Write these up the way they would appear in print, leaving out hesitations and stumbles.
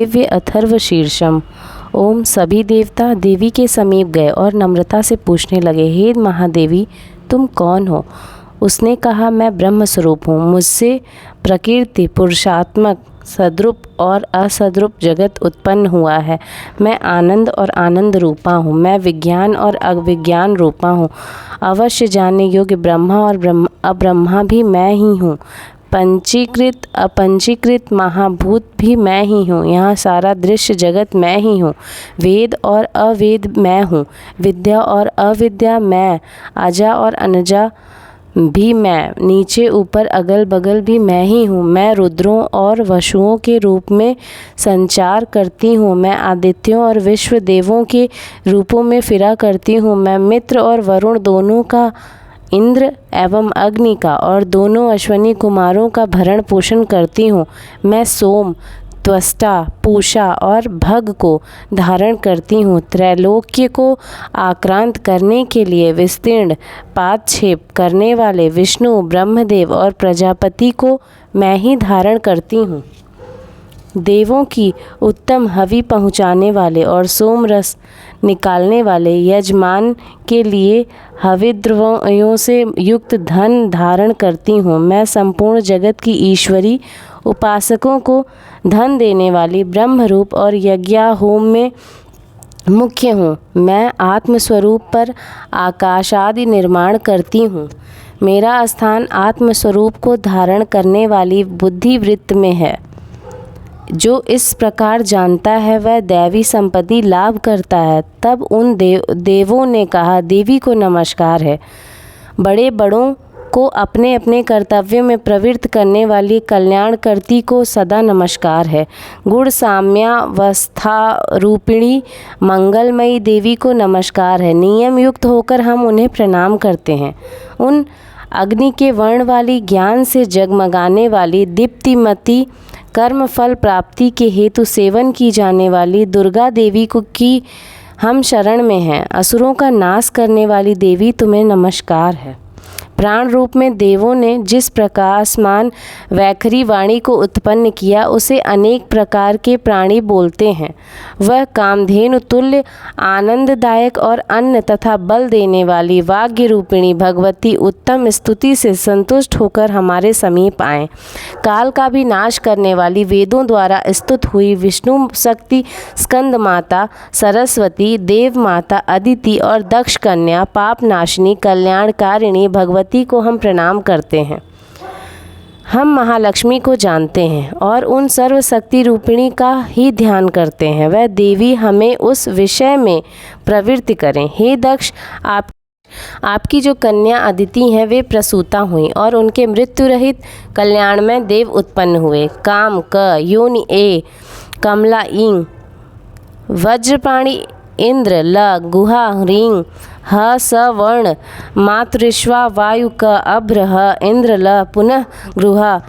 दिव्य अथर्व शीर्षम। ओम। सभी देवता देवी के समीप गए और नम्रता से पूछने लगे, हे महादेवी, तुम कौन हो? उसने कहा, मैं ब्रह्म स्वरूप हूँ। मुझसे प्रकृति, पुरुषात्मक, सद्रूप और असद्रूप जगत उत्पन्न हुआ है। मैं आनंद और आनंद रूपा हूँ। मैं विज्ञान और अविज्ञान रूपा हूँ। अवश्य जानने योग्य ब्रह्मा और अब्रह्मा भी मैं ही हूँ। पंचीकृत अपंचीकृत महाभूत भी मैं ही हूँ। यहाँ सारा दृश्य जगत मैं ही हूँ। वेद और अवेद मैं हूँ। विद्या और अविद्या मैं। अजा और अनजा भी मैं। नीचे ऊपर अगल बगल भी मैं ही हूँ। मैं रुद्रों और वसुओं के रूप में संचार करती हूँ। मैं आदित्यों और विश्व देवों के रूपों में फिरा करती हूँ। मैं मित्र और वरुण दोनों का, इंद्र एवं अग्नि का और दोनों अश्वनी कुमारों का भरण पोषण करती हूँ। मैं सोम, त्वष्टा, पूषा और भग को धारण करती हूँ। त्रैलोक्य को आक्रांत करने के लिए विस्तीर्ण पादक्षेप करने वाले विष्णु, ब्रह्मदेव और प्रजापति को मैं ही धारण करती हूँ। देवों की उत्तम हवि पहुँचाने वाले और सोम रस निकालने वाले यजमान के लिए हविद्रव्यों से युक्त धन धारण करती हूँ। मैं संपूर्ण जगत की ईश्वरी, उपासकों को धन देने वाली ब्रह्मरूप और यज्ञा होम में मुख्य हूँ। मैं आत्मस्वरूप पर आकाश आदि निर्माण करती हूँ। मेरा स्थान आत्मस्वरूप को धारण करने वाली बुद्धिवृत्त में है। जो इस प्रकार जानता है वह दैवी संपत्ति लाभ करता है। तब उन देवों ने कहा, देवी को नमस्कार है। बड़े बड़ों को अपने अपने कर्तव्यों में प्रवृत्त करने वाली कल्याणकर्ती को सदा नमस्कार है। गुण साम्यावस्था रूपिणी मंगलमयी देवी को नमस्कार है। नियम युक्त होकर हम उन्हें प्रणाम करते हैं। उन अग्नि के वर्ण वाली, ज्ञान से जगमगाने वाली, दीप्तिमती, कर्म फल प्राप्ति के हेतु सेवन की जाने वाली दुर्गा देवी को की हम शरण में हैं। असुरों का नाश करने वाली देवी, तुम्हें नमस्कार है। प्राण रूप में देवों ने जिस प्रकाशमान वैखरी वाणी को उत्पन्न किया उसे अनेक प्रकार के प्राणी बोलते हैं। वह कामधेनु तुल्य आनंददायक और अन्न तथा बल देने वाली वाग्य रूपिणी भगवती उत्तम स्तुति से संतुष्ट होकर हमारे समीप आए। काल का भी नाश करने वाली, वेदों द्वारा स्तुत हुई विष्णु शक्ति, स्कंद माता, सरस्वती, देव माता, अदिति और दक्ष कन्या, पाप नाशिनी, कल्याणकारिणी भगवती को हम प्रणाम करते हैं। हम महालक्ष्मी को जानते हैं और उन सर्वशक्ति रूपिणी का ही ध्यान करते हैं। वह देवी हमें उस विषय में प्रवृत्त करें। हे दक्ष, आपकी जो कन्या अदिति हैं वे प्रसूता हुई और उनके मृत्यु रहित कल्याणमय देव उत्पन्न हुए। काम क योनि ए, कमला ईं, वज्रपाणी इंद्र ल, गुहा ह्रीं, ह स वर्ण, मातृश्वा वायु क, अभ्र ह, इंद्र ल, पुनः गृहा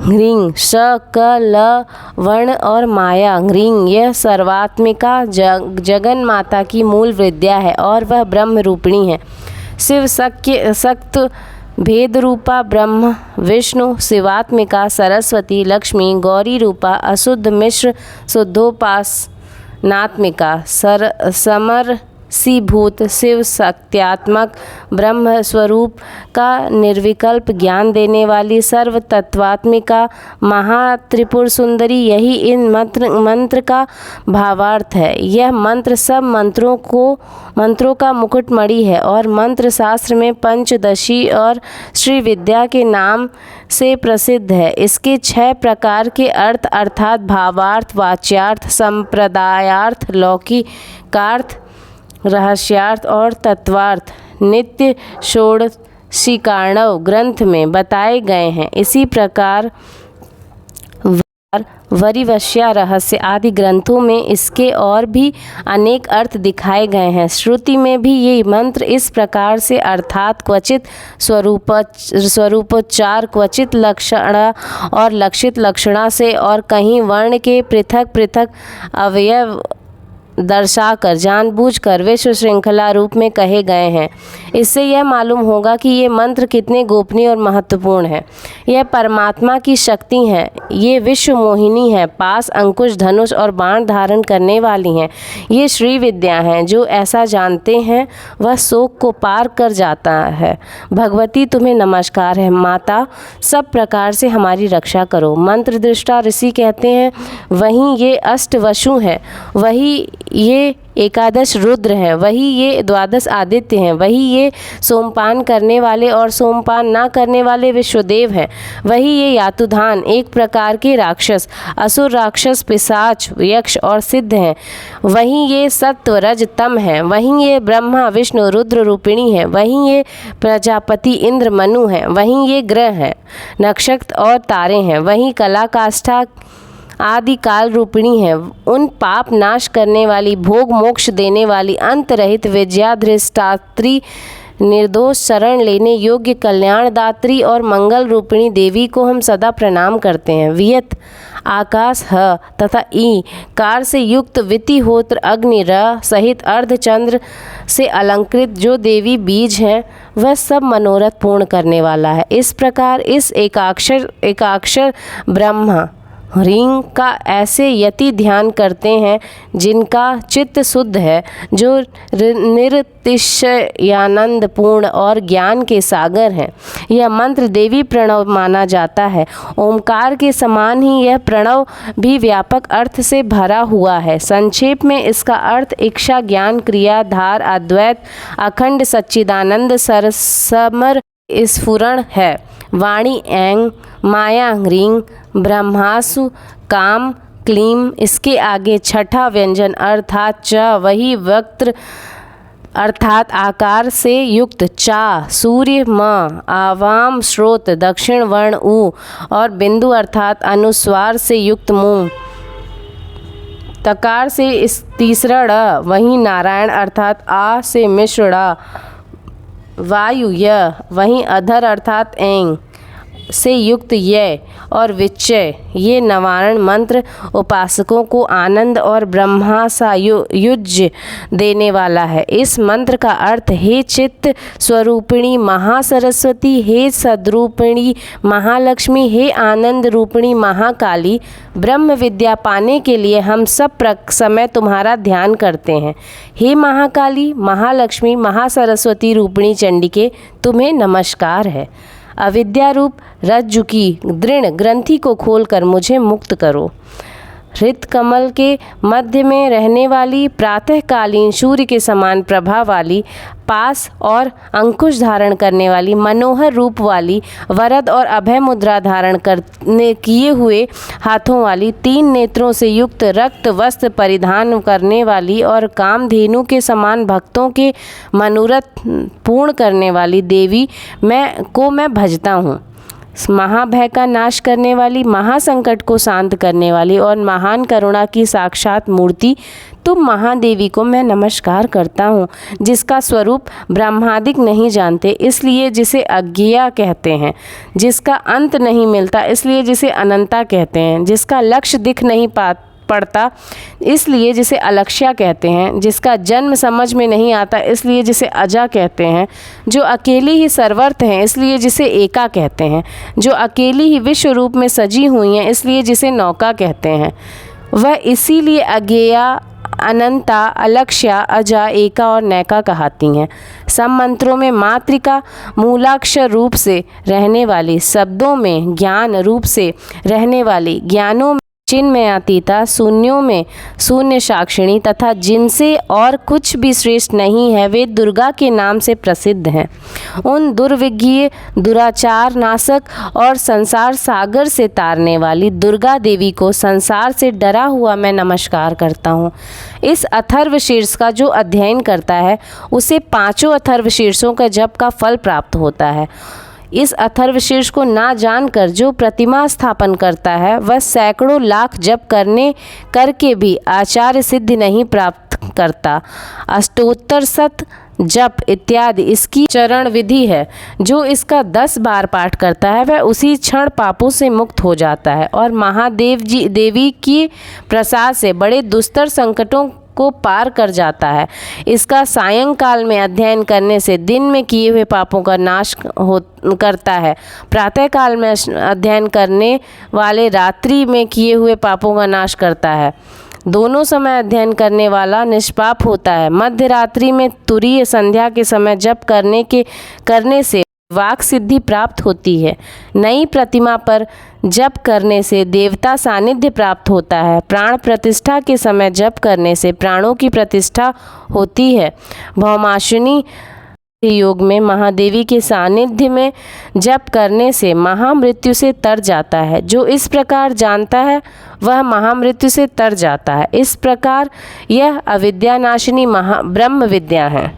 ह्रीं, श क ल वर्ण और माया ह्रीं। यह सर्वात्मिका जगन माता की मूल विद्या है और वह ब्रह्म रूपिणी है। शिव सक्त भेद रूपा ब्रह्म, विष्णु शिवात्मिका, सरस्वती लक्ष्मी, गौरी रूपा अशुद्ध मिश्र शुद्धोपासनात्मिका, समरसीभूत शिव सत्यात्मक ब्रह्म स्वरूप का निर्विकल्प ज्ञान देने वाली सर्व तत्वात्मिका महात्रिपुर सुंदरी, यही इन मंत्र का भावार्थ है। यह मंत्र सब मंत्रों का मुकुटमणि है और मंत्र शास्त्र में पंचदशी और श्री विद्या के नाम से प्रसिद्ध है। इसके 6 प्रकार के अर्थ अर्थात भावार्थ, वाच्यार्थ, संप्रदायार्थ, लौकिकार्थ, रहस्यार्थ और तत्वार्थ नित्य षोडशीकर्णव ग्रंथ में बताए गए हैं। इसी प्रकार वरिवश्या रहस्य आदि ग्रंथों में इसके और भी अनेक अर्थ दिखाए गए हैं। श्रुति में भी ये मंत्र इस प्रकार से अर्थात क्वचित स्वरूपोच्चार, क्वचित लक्षण और लक्षित लक्षणा से और कहीं वर्ण के पृथक पृथक अवयव दर्शाकर जानबूझकर विश्व श्रृंखला रूप में कहे गए हैं। इससे यह मालूम होगा कि ये मंत्र कितने गोपनीय और महत्वपूर्ण है। यह परमात्मा की शक्ति हैं, ये विश्व मोहिनी है, पास अंकुश धनुष और बाण धारण करने वाली हैं। ये श्री विद्या हैं, जो ऐसा जानते हैं वह शोक को पार कर जाता है। भगवती तुम्हें नमस्कार है। माता, सब प्रकार से हमारी रक्षा करो। मंत्र दृष्टा ऋषि कहते हैं, वहीं ये अष्टवसु हैं, वही ये एकादश रुद्र हैं, वही ये द्वादश आदित्य हैं, वही ये सोमपान करने वाले और सोमपान ना करने वाले विश्वदेव हैं, वही ये यातुधान एक प्रकार के राक्षस, असुर राक्षस, पिशाच, यक्ष और सिद्ध हैं, वही ये सत्व रज तम हैं, वही ये ब्रह्मा विष्णु रुद्र रूपिणी हैं, वही ये प्रजापति इंद्र मनु हैं, वही ये ग्रह हैं, नक्षत्र और तारे हैं, वही कला काष्ठा आदि काल रूपिणी है, उन पाप नाश करने वाली, भोग मोक्ष देने वाली, अंत रहित विद्या धृष्टात्री, निर्दोष शरण लेने योग्य कल्याणदात्री और मंगल रूपिणी देवी को हम सदा प्रणाम करते हैं। वियत आकाश ह तथा ई कार से युक्त वितिहोत्र अग्नि र सहित अर्धचंद्र से अलंकृत जो देवी बीज हैं, वह सब मनोरथ पूर्ण करने वाला है। इस प्रकार इस एकाक्षर ब्रह्मा ह्रीं का ऐसे यति ध्यान करते हैं जिनका चित्त शुद्ध है, जो निरतिशयानंद पूर्ण और ज्ञान के सागर हैं। यह मंत्र देवी प्रणव माना जाता है। ओमकार के समान ही यह प्रणव भी व्यापक अर्थ से भरा हुआ है। संक्षेप में इसका अर्थ इच्छा, ज्ञान, क्रिया, धार, अद्वैत, अखंड सच्चिदानंद, सरसमर स्फुरण है। वाणी ऐं, माया ह्रीं, ब्रह्मासु काम क्लीम, इसके आगे छठा व्यंजन अर्थात च, वही वक्त्र अर्थात आकार से युक्त चा, सूर्य म, आवाम स्रोत दक्षिण वर्ण उ और बिंदु अर्थात अनुस्वार से युक्त मुंह, तकार से इस तीसरा ड़, वहीं नारायण अर्थात आ से मिश्र ड़, वायु य, वहीं अधर अर्थात ऐं से युक्त ये और विचय, ये नवारण मंत्र उपासकों को आनंद और ब्रह्मासायुज्य देने वाला है। इस मंत्र का अर्थ, हे चित्त स्वरूपिणी महासरस्वती, हे सद्रूपिणी महालक्ष्मी, हे आनंद रूपिणी महाकाली, ब्रह्म विद्या पाने के लिए हम सब समय तुम्हारा ध्यान करते हैं। हे महाकाली, महालक्ष्मी, महासरस्वती रूपिणी चंडिके, तुम्हें नमस्कार है। अविद्या रूप रज्जु की दृढ़ ग्रंथि को खोलकर मुझे मुक्त करो। हृत कमल के मध्य में रहने वाली, प्रातःकालीन सूर्य के समान प्रभा वाली, पास और अंकुश धारण करने वाली, मनोहर रूप वाली, वरद और अभय मुद्रा धारण करने किए हुए हाथों वाली, 3 नेत्रों से युक्त, रक्त वस्त्र परिधान करने वाली और कामधेनु के समान भक्तों के मनोरथ पूर्ण करने वाली देवी मैं भजता हूँ। महाभय का नाश करने वाली, महासंकट को शांत करने वाली और महान करुणा की साक्षात मूर्ति तुम महादेवी को मैं नमस्कार करता हूँ, जिसका स्वरूप ब्रह्मादिक नहीं जानते इसलिए जिसे अज्ञेया कहते हैं, जिसका अंत नहीं मिलता इसलिए जिसे अनंता कहते हैं, जिसका लक्ष्य दिख नहीं पड़ता इसलिए जिसे अलक्ष्या कहते हैं, जिसका जन्म समझ में नहीं आता इसलिए जिसे अजा कहते हैं, जो अकेली ही सर्वर्थ हैं इसलिए जिसे एका कहते हैं, जो अकेली ही विश्व रूप में सजी हुई हैं इसलिए जिसे नौका कहते हैं। वह इसीलिए अज्ञेया, अनंता, अलक्ष्या, अजा, एका और नैका कहती हैं। सब मंत्रों में मातृका मूलाक्षर रूप से रहने वाली, शब्दों में ज्ञान रूप से रहने वाली, ज्ञानों में चिन्मय अतीता, शून्यों में शून्य साक्षिणी तथा जिनसे और कुछ भी श्रेष्ठ नहीं है, वे दुर्गा के नाम से प्रसिद्ध हैं। उन दुर्विज्ञ, दुराचार नाशक और संसार सागर से तारने वाली दुर्गा देवी को संसार से डरा हुआ मैं नमस्कार करता हूँ। इस अथर्व शीर्ष का जो अध्ययन करता है उसे 5 अथर्वशीर्षों का जप का फल प्राप्त होता है। इस अथर्वशीर्ष को ना जानकर जो प्रतिमा स्थापन करता है वह सैकड़ों लाख जप करके भी आचार्य सिद्धि नहीं प्राप्त करता। अष्टोत्तर शत जप इत्यादि इसकी चरण विधि है। जो इसका 10 बार पाठ करता है वह उसी क्षण पापों से मुक्त हो जाता है और महादेव देवी की प्रसाद से बड़े दुस्तर संकटों को पार कर जाता है। इसका सायंकाल में अध्ययन करने से दिन में किए हुए पापों का नाश करता है। प्रातःकाल में अध्ययन करने वाले रात्रि में किए हुए पापों का नाश करता है। दोनों समय अध्ययन करने वाला निष्पाप होता है। मध्य रात्रि में तुरीय संध्या के समय जप करने से वाक सिद्धि प्राप्त होती है। नई प्रतिमा पर जप करने से देवता सानिध्य प्राप्त होता है। प्राण प्रतिष्ठा के समय जप करने से प्राणों की प्रतिष्ठा होती है। भौमाशिनी योग में महादेवी के सानिध्य में जप करने से महामृत्यु से तर जाता है। जो इस प्रकार जानता है वह महामृत्यु से तर जाता है। इस प्रकार यह अविद्यानाशिनी ब्रह्म विद्या है।